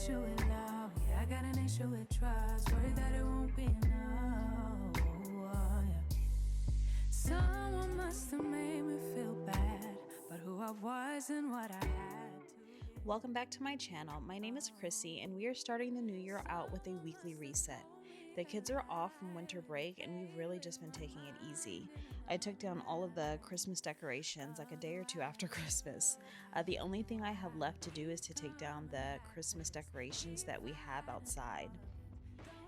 issue with love, yeah, I got an issue with trust. Worried that it won't be enough. Yeah. Someone must have made me feel bad, but who I was and what I had to. Welcome back to my channel. My name is Chrissy and we are starting the new year out with a weekly reset. The kids are off from winter break and we've really just been taking it easy. I took down all of the Christmas decorations like a day or two after Christmas. The only thing I have left to do is to take down the Christmas decorations that we have outside.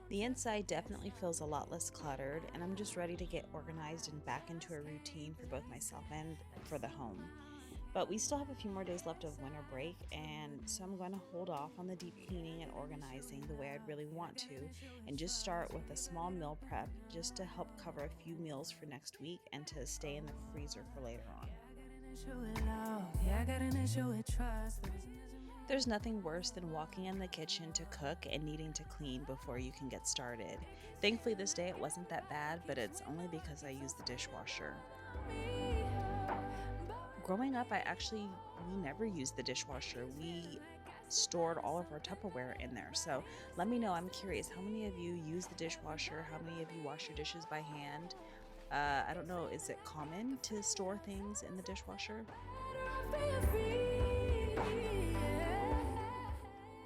The inside definitely feels a lot less cluttered and I'm just ready to get organized and back into a routine for both myself and for the home. But we still have a few more days left of winter break, and so I'm going to hold off on the deep cleaning and organizing the way I'd really want to, and just start with a small meal prep just to help cover a few meals for next week and to stay in the freezer for later on. There's nothing worse than walking in the kitchen to cook and needing to clean before you can get started. Thankfully this day it wasn't that bad, but it's only because I used the dishwasher. Growing up, we never used the dishwasher. We stored all of our Tupperware in there. So let me know, I'm curious, how many of you use the dishwasher? How many of you wash your dishes by hand? I don't know, is it common to store things in the dishwasher?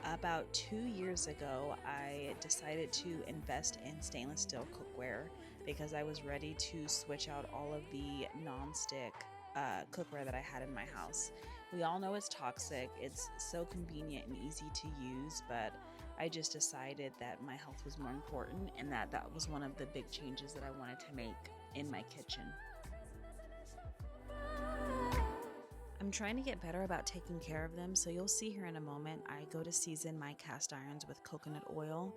About 2 years ago, I decided to invest in stainless steel cookware because I was ready to switch out all of the non-stick cookware that I had in my house. We all know it's toxic, it's so convenient and easy to use, but I just decided that my health was more important and that was one of the big changes that I wanted to make in my kitchen. I'm trying to get better about taking care of them, so you'll see here in a moment I go to season my cast irons with coconut oil,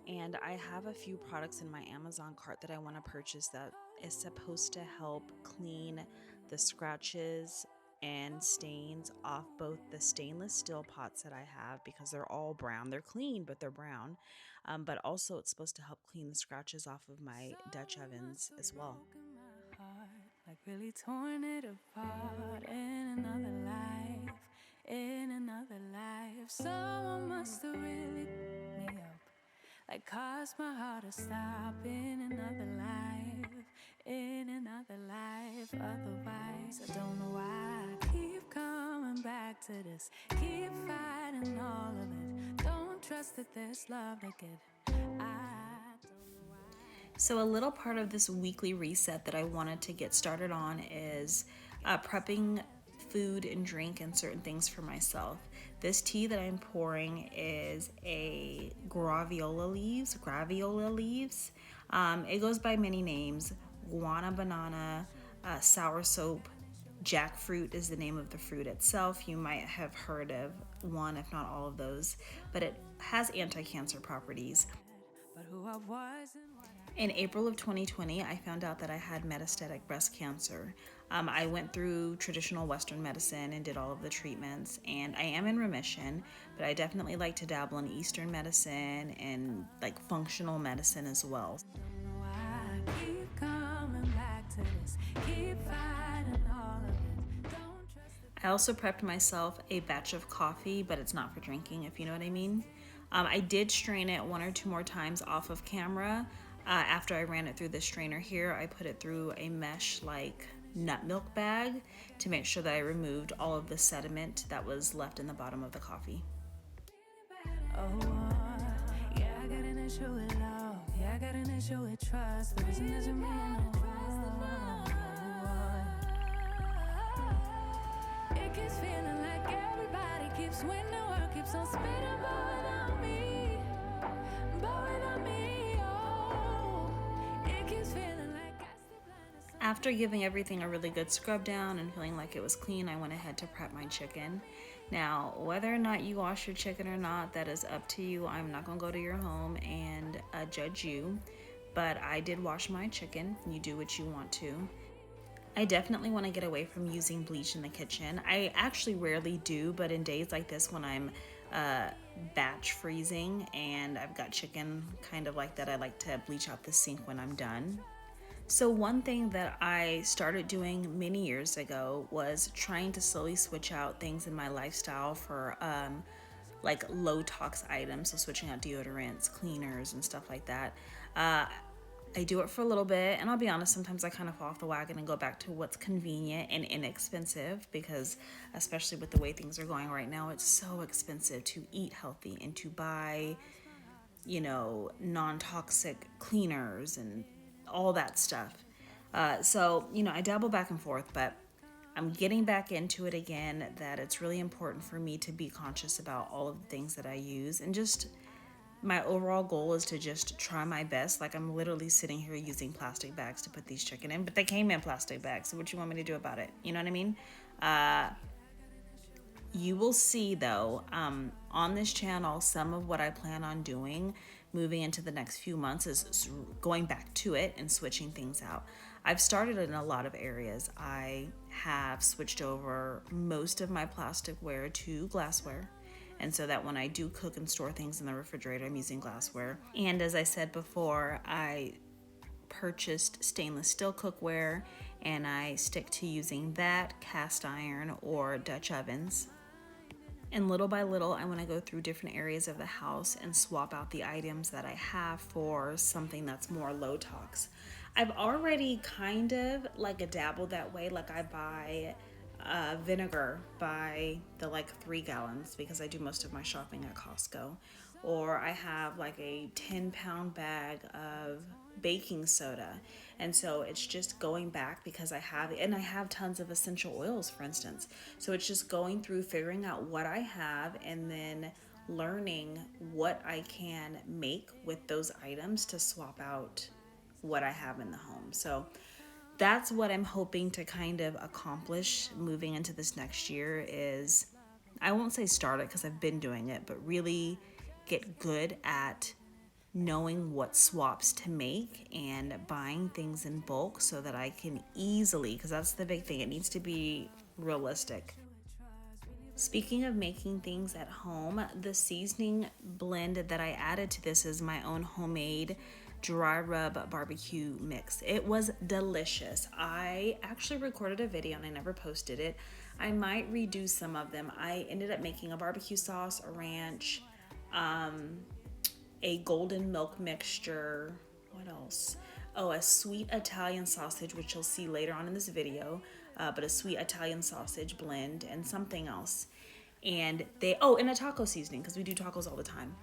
and I have a few products in my Amazon cart that I want to purchase that is supposed to help clean the scratches and stains off both the stainless steel pots that I have because they're all brown. They're clean, but they're brown. But also it's supposed to help clean the scratches off of my Dutch ovens as well. Like really torn it apart in another life. Someone must have really me up, like caused my heart to stop in another life. Otherwise, I don't know why I keep coming back to this, keep fighting all of it. Don't trust that there's love to get. So a little part of this weekly reset that I wanted to get started on is prepping food and drink and certain things for myself. This tea that I'm pouring is a graviola leaves. It goes by many names: guana banana, sour soap, jackfruit is the name of the fruit itself. You might have heard of one, if not all of those, but it has anti-cancer properties. In April of 2020, I found out that I had metastatic breast cancer. I went through traditional Western medicine and did all of the treatments, and I am in remission, but I definitely like to dabble in Eastern medicine and like functional medicine as well. I also prepped myself a batch of coffee, but it's not for drinking, if you know what I mean. I did strain it 1 or 2 more times off of camera. After I ran it through the strainer here, I put it through a mesh-like nut milk bag to make sure that I removed all of the sediment that was left in the bottom of the coffee. Oh, yeah, I got an issue with love. Yeah, I got an issue with trust. The reason doesn't mean no. It keeps feeling like everybody keeps winning. The world keeps on spinning, but without me, oh, it keeps feeling like I still blind. After giving everything a really good scrub down and feeling like it was clean, I went ahead to prep my chicken. Now, whether or not you wash your chicken or not, that is up to you. I'm not gonna go to your home and judge you, but I did wash my chicken. You do what you want to. I definitely want to get away from using bleach in the kitchen. I actually rarely do, but in days like this when I'm batch freezing and I've got chicken kind of like that, I like to bleach out the sink when I'm done. So one thing that I started doing many years ago was trying to slowly switch out things in my lifestyle for like low tox items, so switching out deodorants, cleaners, and stuff like that. I do it for a little bit, and I'll be honest, sometimes I kind of fall off the wagon and go back to what's convenient and inexpensive, because especially with the way things are going right now, it's so expensive to eat healthy and to buy, non-toxic cleaners and all that stuff. So, I dabble back and forth, but I'm getting back into it again, that it's really important for me to be conscious about all of the things that I use, and just my overall goal is to just try my best. Like, I'm literally sitting here using plastic bags to put these chicken in, but they came in plastic bags. So what you want me to do about it? You know what I mean? You will see, though, on this channel, some of what I plan on doing moving into the next few months is going back to it and switching things out. I've started in a lot of areas. I have switched over most of my plasticware to glassware. And so that when I do cook and store things in the refrigerator, I'm using glassware. And as I said before, I purchased stainless steel cookware, and I stick to using that, cast iron, or Dutch ovens. And little by little, I want to go through different areas of the house and swap out the items that I have for something that's more low tox. I've already kind of like a dabble that way. Like, I buy vinegar by the 3 gallons, because I do most of my shopping at Costco. Or I have like a 10-pound bag of baking soda. And so it's just going back, because I have tons of essential oils, for instance. So it's just going through, figuring out what I have, and then learning what I can make with those items to swap out what I have in the home. So that's what I'm hoping to kind of accomplish moving into this next year. Is, I won't say start it, because I've been doing it, but really get good at knowing what swaps to make and buying things in bulk, so that I can easily, because that's the big thing, it needs to be realistic. Speaking of making things at home, the seasoning blend that I added to this is my own homemade dry rub barbecue mix. It was delicious. I actually recorded a video and I never posted it. I might redo some of them. I ended up making a barbecue sauce, a ranch, a golden milk mixture. What else? Oh, a sweet Italian sausage, which you'll see later on in this video, but a sweet Italian sausage blend, and something else. And and a taco seasoning, because we do tacos all the time.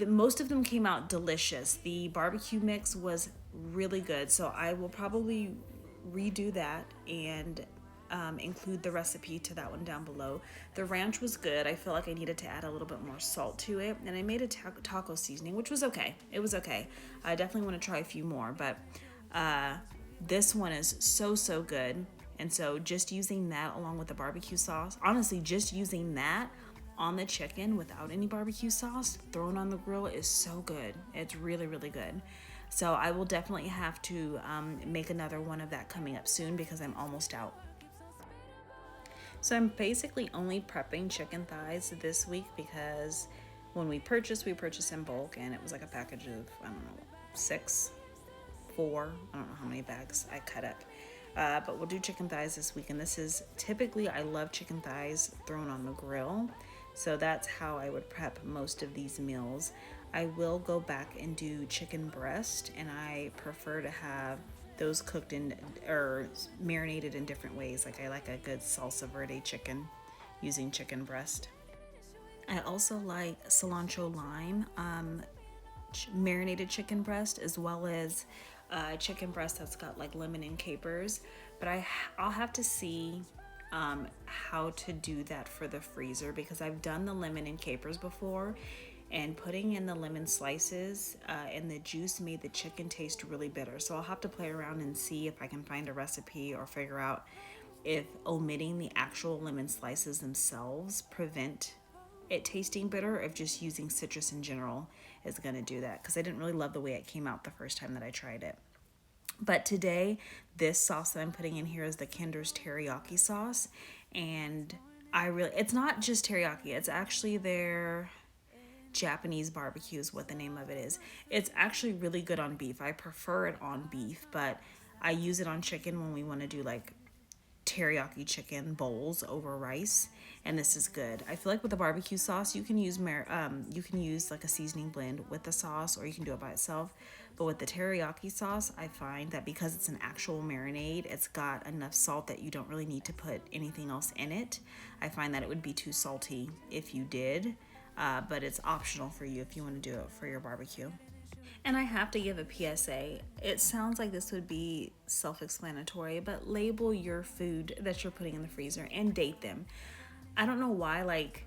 Most of them came out delicious. The barbecue mix was really good, so I will probably redo that and include the recipe to that one down below. The ranch was good. I feel like I needed to add a little bit more salt to it, and I made a taco seasoning, which was okay. It was okay. I definitely want to try a few more, but this one is so good. And so just using that along with the barbecue sauce, honestly, just using that on the chicken without any barbecue sauce thrown on the grill is so good. It's really good. So I will definitely have to make another one of that coming up soon, because I'm almost out. So I'm basically only prepping chicken thighs this week, because when we purchased in bulk, and it was like a package of, I don't know, 4, I don't know how many bags I cut up. But we'll do chicken thighs this week, and this is typically, I love chicken thighs thrown on the grill. So that's how I would prep most of these meals. I will go back and do chicken breast, and I prefer to have those cooked in or marinated in different ways. Like, I like a good salsa verde chicken using chicken breast. I also like cilantro lime marinated chicken breast, as well as chicken breast that's got like lemon and capers. But I'll have to see how to do that for the freezer, because I've done the lemon and capers before, and putting in the lemon slices and the juice made the chicken taste really bitter. So I'll have to play around and see if I can find a recipe or figure out if omitting the actual lemon slices themselves prevent it tasting bitter, or if just using citrus in general is going to do that, because I didn't really love the way it came out the first time that I tried it. But today, this sauce that I'm putting in here is the Kinder's teriyaki sauce, and it's not just teriyaki, it's actually their Japanese barbecue is what the name of it is. It's actually really good on beef. I prefer it on beef, but I use it on chicken when we want to do like teriyaki chicken bowls over rice, and this is good. I feel like with the barbecue sauce, you can use like a seasoning blend with the sauce, or you can do it by itself. But with the teriyaki sauce, I find that because it's an actual marinade, it's got enough salt that you don't really need to put anything else in it. I find that it would be too salty if you did, but it's optional for you if you want to do it for your barbecue. And I have to give a PSA. It sounds like this would be self-explanatory, but label your food that you're putting in the freezer and date them. I don't know why, like,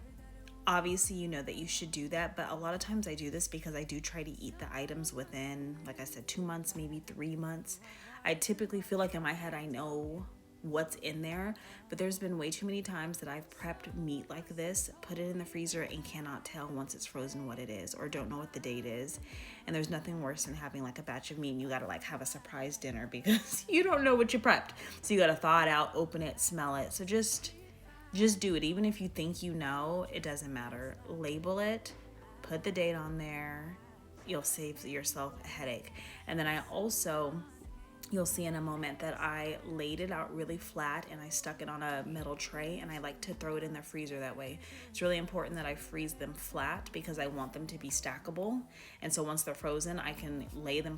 obviously you know that you should do that, but a lot of times I do this because I do try to eat the items within, like I said, 2 months, maybe 3 months. I typically feel like in my head I know what's in there, but there's been way too many times that I've prepped meat like this, put it in the freezer, and cannot tell once it's frozen what it is, or don't know what the date is. And there's nothing worse than having like a batch of meat and you gotta like have a surprise dinner because you don't know what you prepped. So you gotta thaw it out, open it, smell it. So just do it. Even if you think you know, it doesn't matter. Label it, put the date on there. You'll save yourself a headache. And then I also, you'll see in a moment that I laid it out really flat and I stuck it on a metal tray, and I like to throw it in the freezer that way. It's really important that I freeze them flat because I want them to be stackable. And so once they're frozen, I can lay them,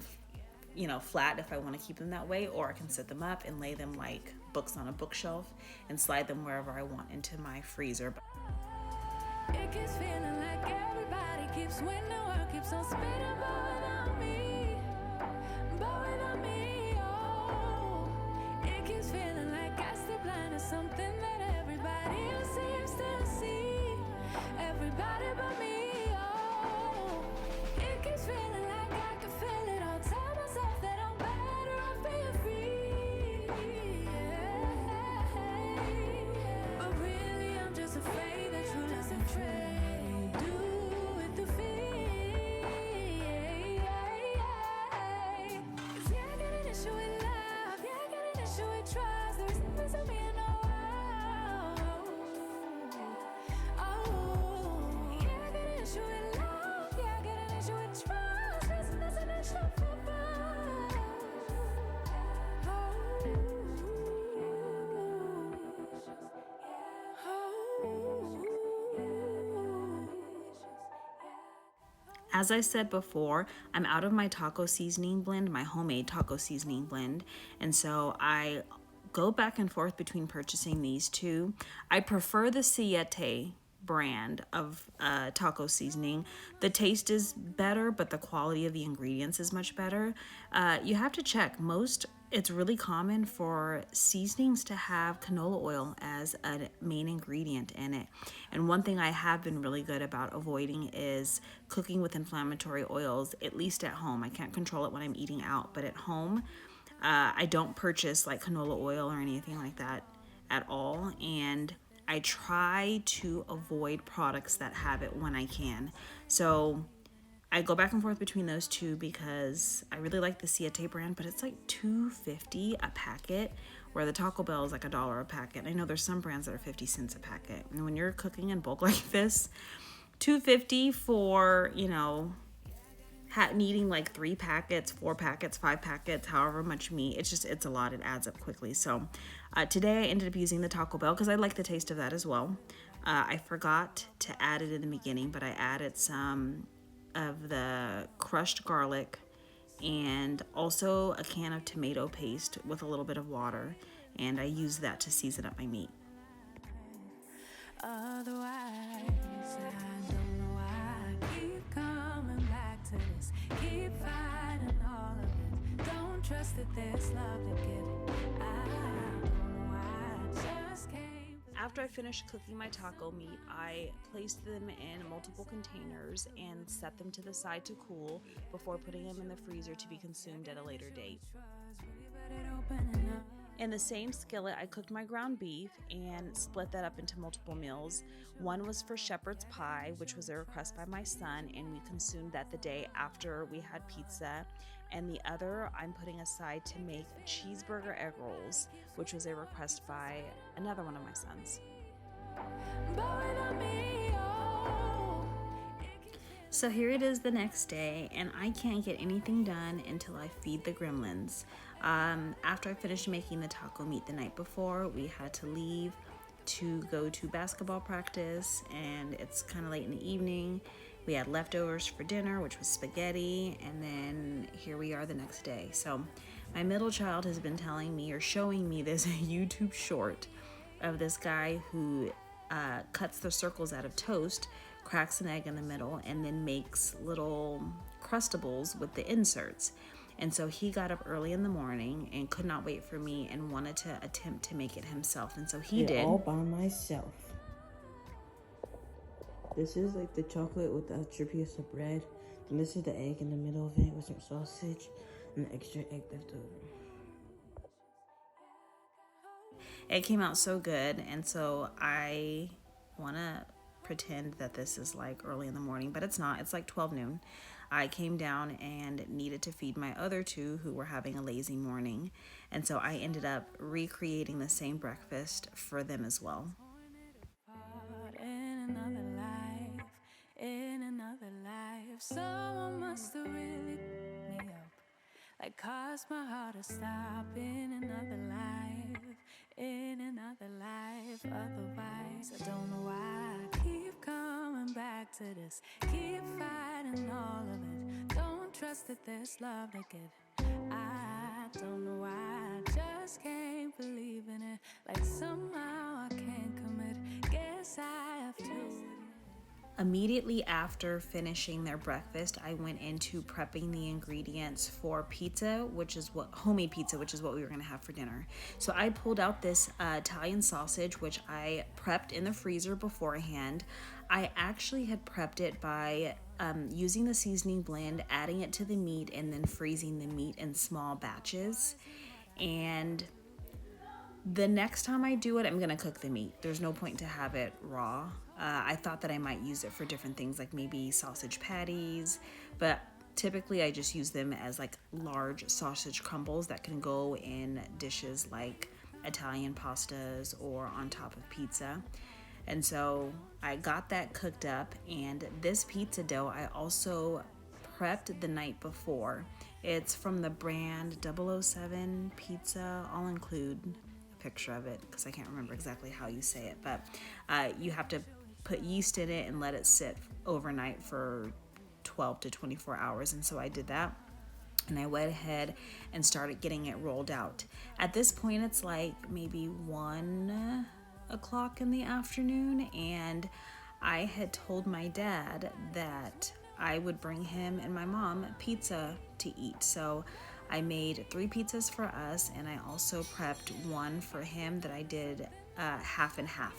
flat if I want to keep them that way, or I can set them up and lay them like books on a bookshelf and slide them wherever I want into my freezer. It keeps feeling like everybody keeps winning, the world keeps on spinning, but without me, oh. It keeps feeling like I still blind to something that everybody else seems to see. Everybody but me, oh. It keeps feeling like I can feel it all. Tell myself that I'm better off being free. But really I'm just afraid that you listen trade. Do it to feel. 'Cause yeah, I got an issue with love. Yeah, I got an issue with trust. There's nothing to me in the world. Oh, yeah, I got an issue with love. Yeah, I got an issue with trust. There's an issue for both. As I said before, I'm out of my taco seasoning blend, my homemade taco seasoning blend, and so I go back and forth between purchasing these two. I prefer the Siete brand of taco seasoning. The taste is better, but the quality of the ingredients is much better. You have to check. It's really common for seasonings to have canola oil as a main ingredient in it. And one thing I have been really good about avoiding is cooking with inflammatory oils, at least at home. I can't control it when I'm eating out, but at home, I don't purchase like canola oil or anything like that at all. And I try to avoid products that have it when I can. So I go back and forth between those two because I really like the Siete brand, but it's like $2.50 a packet, where the Taco Bell is like $1 a packet. I know there's some brands that are 50 cents a packet. And when you're cooking in bulk like this, $2.50 for, needing like 3 packets, 4 packets, 5 packets, however much meat, it's a lot. It adds up quickly. So today I ended up using the Taco Bell because I like the taste of that as well. I forgot to add it in the beginning, but I added some of the crushed garlic and also a can of tomato paste with a little bit of water, and I use that to season up my meat. Otherwise, I don't know why I keep coming back to this. Keep fighting all of this. Don't trust that there's love to give. I don't know why I just can't. After I finished cooking my taco meat, I placed them in multiple containers and set them to the side to cool before putting them in the freezer to be consumed at a later date. In the same skillet, I cooked my ground beef and split that up into multiple meals. One was for shepherd's pie, which was a request by my son, and we consumed that the day after we had pizza. And the other I'm putting aside to make cheeseburger egg rolls, which was a request by another one of my sons. So here it is the next day, and I can't get anything done until I feed the gremlins. After I finished making the taco meat the night before, we had to leave to go to basketball practice, and it's kind of late in the evening. We had leftovers for dinner, which was spaghetti, and then here we are the next day. So my middle child has been telling me or showing me this YouTube short of this guy who cuts the circles out of toast, cracks an egg in the middle, and then makes little crustables with the inserts. And so he got up early in the morning and could not wait for me and wanted to attempt to make it himself. And so he did. All by myself. This is like the chocolate with the extra piece of bread. And this is the egg in the middle of it with some sausage and the extra egg left over. It came out so good, and so I want to pretend that this is like early in the morning, but it's not. It's like 12 noon. I came down and needed to feed my other two who were having a lazy morning, and so I ended up recreating the same breakfast for them as well. In another life, someone must have really picked me up, like caused my heart to stop in another life, otherwise I don't know why I keep coming back to this, keep fighting all of it, don't trust that there's love that good, I don't know why, I just can't believe in it, like somehow I can't commit, guess I have to. Immediately after finishing their breakfast, I went into prepping the ingredients for pizza, homemade pizza, which is what we were going to have for dinner. So I pulled out this Italian sausage, which I prepped in the freezer beforehand. I actually had prepped it by using the seasoning blend, adding it to the meat, and then freezing the meat in small batches. And the next time I do it, I'm gonna cook the meat. There's no point to have it raw. I thought that I might use it for different things, like maybe sausage patties, but typically I just use them as like large sausage crumbles that can go in dishes like Italian pastas or on top of pizza. And so I got that cooked up, and this pizza dough I also prepped the night before. It's from the brand 007 Pizza. I'll include a picture of it because I can't remember exactly how you say it, but you have to put yeast in it and let it sit overnight for 12 to 24 hours. And so I did that, and I went ahead and started getting it rolled out. At this point, it's like maybe 1 o'clock in the afternoon, and I had told my dad that I would bring him and my mom pizza to eat. So I made 3 pizzas for us, and I also prepped one for him that I did half and half.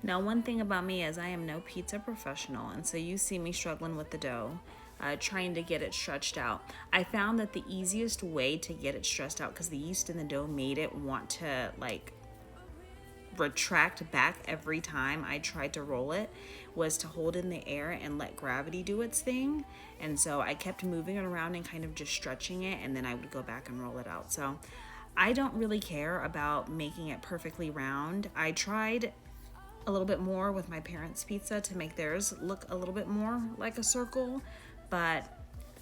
Now, one thing about me is I am no pizza professional, and so you see me struggling with the dough, trying to get it stretched out. I found that the easiest way to get it stretched out, because the yeast in the dough made it want to like retract back every time I tried to roll it, was to hold in the air and let gravity do its thing. And so I kept moving it around and kind of just stretching it, and then I would go back and roll it out. So I don't really care about making it perfectly round. I tried a little bit more with my parents' pizza to make theirs look a little bit more like a circle, but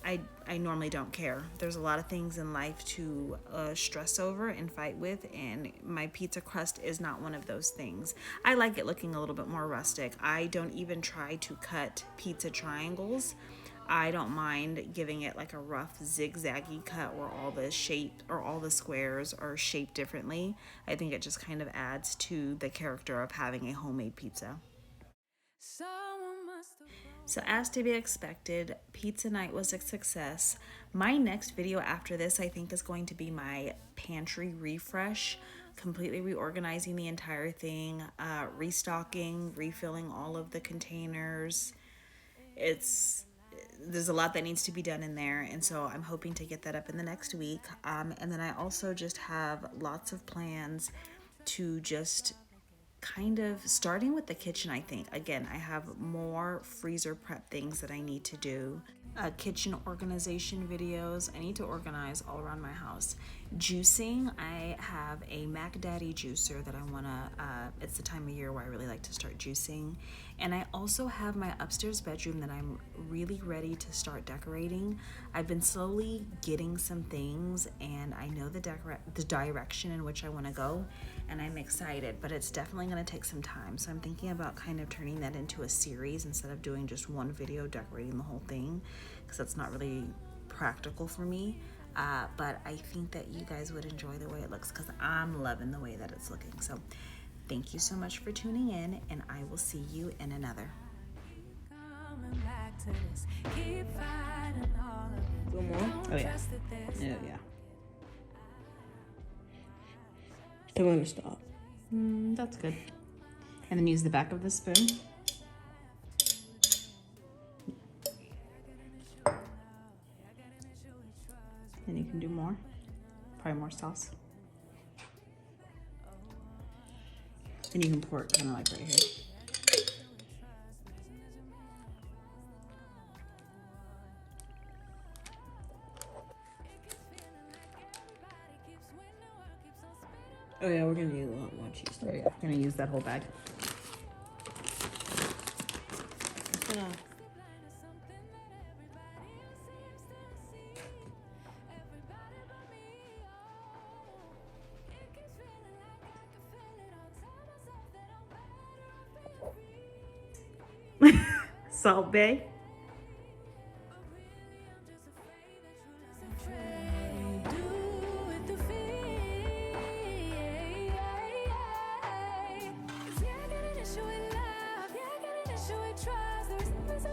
I normally don't care. There's a lot of things in life to stress over and fight with, and my pizza crust is not one of those things. I like it looking a little bit more rustic. I don't even try to cut pizza triangles. I don't mind giving it like a rough zigzaggy cut where all the shape or all the squares are shaped differently. I think it just kind of adds to the character of having a homemade pizza. So as to be expected, pizza night was a success. My next video after this, I think, is going to be my pantry refresh, completely reorganizing the entire thing, restocking, refilling all of the containers. There's a lot that needs to be done in there, and so I'm hoping to get that up in the next week. And then I also just have lots of plans to just kind of starting with the kitchen. I think again I have more freezer prep things that I need to do. kitchen organization videos. I need to organize all around my house. Juicing, I have a Mac Daddy juicer that I want to, it's the time of year where I really like to start juicing. And I also have my upstairs bedroom that I'm really ready to start decorating. I've been slowly getting some things and I know the direction in which I want to go, and I'm excited, but it's definitely going to take some time. So I'm thinking about kind of turning that into a series instead of doing just one video decorating the whole thing, because that's not really practical for me. But I think that you guys would enjoy the way it looks because I'm loving the way that it's looking. So thank you so much for tuning in, and I will see you in another. One more? Oh yeah. Yeah. I'm gonna stop. That's good. And then use the back of the spoon. And you can do more. Probably more sauce. And you can pour it kind of like right here. Oh yeah, we're gonna need a lot more cheese. Oh yeah, I'm gonna use that whole bag. Salt Bay. Trust, there's